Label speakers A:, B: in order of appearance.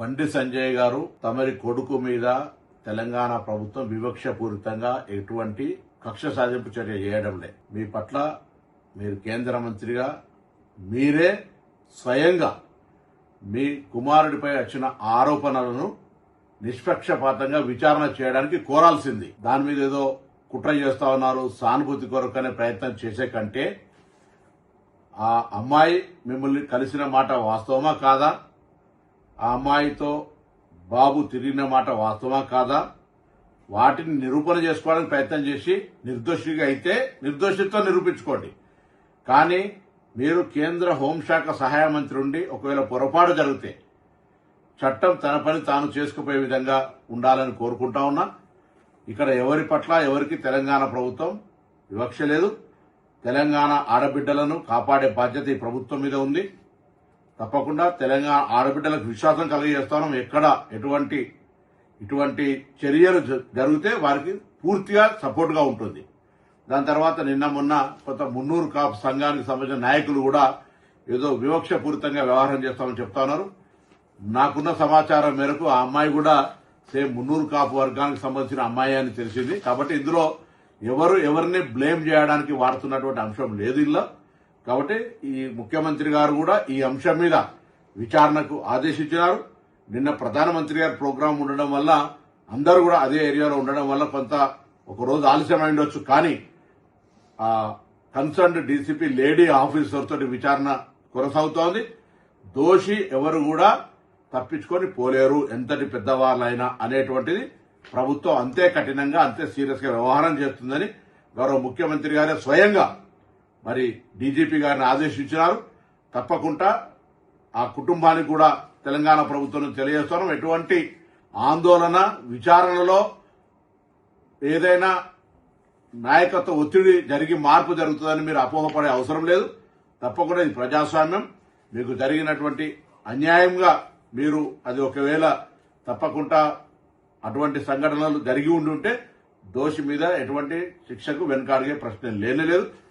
A: బండి సంజయ్ గారు తమరి కొడుకు మీద తెలంగాణ ప్రభుత్వం వివక్షపూరితంగా ఎటువంటి కక్ష సాధింపు చర్య చేయడంలే. మీ పట్ల మీరు కేంద్ర మంత్రిగా మీరే స్వయంగా మీ కుమారుడిపై వచ్చిన ఆరోపణలను నిష్పక్షపాతంగా విచారణ చేయడానికి కోరాల్సింది. దాని మీద ఏదో కుట్ర చేస్తా ఉన్నారు, సానుభూతి కొరకనే ప్రయత్నం చేసే కంటే ఆ అమ్మాయి మిమ్మల్ని కలిసిన మాట వాస్తవమా కాదా, ఆ అమ్మాయితో బాబు తిరిగిన మాట వాస్తవమా కాదా, వాటిని నిరూపణ చేసుకోవడానికి ప్రయత్నం చేసి నిర్దోషిగా అయితే నిర్దోషిత్వం నిరూపించుకోండి. కానీ మీరు కేంద్ర హోంశాఖ సహాయ మంత్రి ఉండి ఒకవేళ పొరపాటు జరిగితే చట్టం తన పని తాను చేసుకుపోయే విధంగా ఉండాలని కోరుకుంటా ఉన్నా. ఇక్కడ ఎవరి పట్ల ఎవరికి తెలంగాణ ప్రభుత్వం వివక్ష లేదు. తెలంగాణ ఆడబిడ్డలను కాపాడే బాధ్యత ఈ ప్రభుత్వం మీద ఉంది. తప్పకుండా తెలంగాణ ఆడబిడ్డలకు విశ్వాసం కలిగజేస్తాం. ఎక్కడ ఇటువంటి చర్యలు జరిగితే వారికి పూర్తిగా సపోర్ట్ గా ఉంటుంది. దాని తర్వాత నిన్న మొన్న కొంత మున్నూరు కాపు సంఘానికి సంబంధించిన నాయకులు కూడా ఏదో వివక్షపూరితంగా వ్యవహారం చేస్తామని చెప్తా ఉన్నారు. నాకున్న సమాచారం మేరకు ఆ అమ్మాయి కూడా సేమ్ మున్నూరు కాపు వర్గానికి సంబంధించిన అమ్మాయి అని తెలిసింది. కాబట్టి ఇందులో ఎవరిని బ్లేమ్ చేయడానికి వాడుతున్నటువంటి అంశం లేదు ఇందులో. కాబట్టి ఈ ముఖ్యమంత్రి గారు కూడా ఈ అంశం మీద విచారణకు ఆదేశించినారు. నిన్న ప్రధానమంత్రి గారి ప్రోగ్రాం ఉండడం వల్ల అందరూ కూడా అదే ఏరియాలో ఉండడం వల్ల కొంత ఒక రోజు ఆలస్యమై ఉండొచ్చు. కానీ కన్సర్న్డ్ డీసీపీ లేడీ ఆఫీసర్ తోటి విచారణ కొనసాగుతోంది. దోషి ఎవరు కూడా తప్పించుకొని పోలేరు, ఎంతటి పెద్దవాళ్ళైనా అనేటువంటిది ప్రభుత్వం అంతే కఠినంగా అంతే సీరియస్ గా వ్యవహారం చేస్తుందని గౌరవ ముఖ్యమంత్రి గారే స్వయంగా మరి డీజీపీ గారిని ఆదేశించినారు. తప్పకుండా ఆ కుటుంబానికి కూడా తెలంగాణ ప్రభుత్వం తెలియజేస్తున్నాం. ఎటువంటి ఆందోళన విచారణలో ఏదైనా నాయకత్వ ఒత్తిడి జరిగి మార్పు జరుగుతుందని మీరు అపోహపడే అవసరం లేదు. తప్పకుండా ఇది ప్రజాస్వామ్యం. మీకు జరిగినటువంటి అన్యాయంగా మీరు అది ఒకవేళ తప్పకుండా అటువంటి సంఘటనలు జరిగి ఉండుంటే దోషి మీద ఎటువంటి శిక్షకు వెనుకాడిగే ప్రశ్న లేనే లేదు.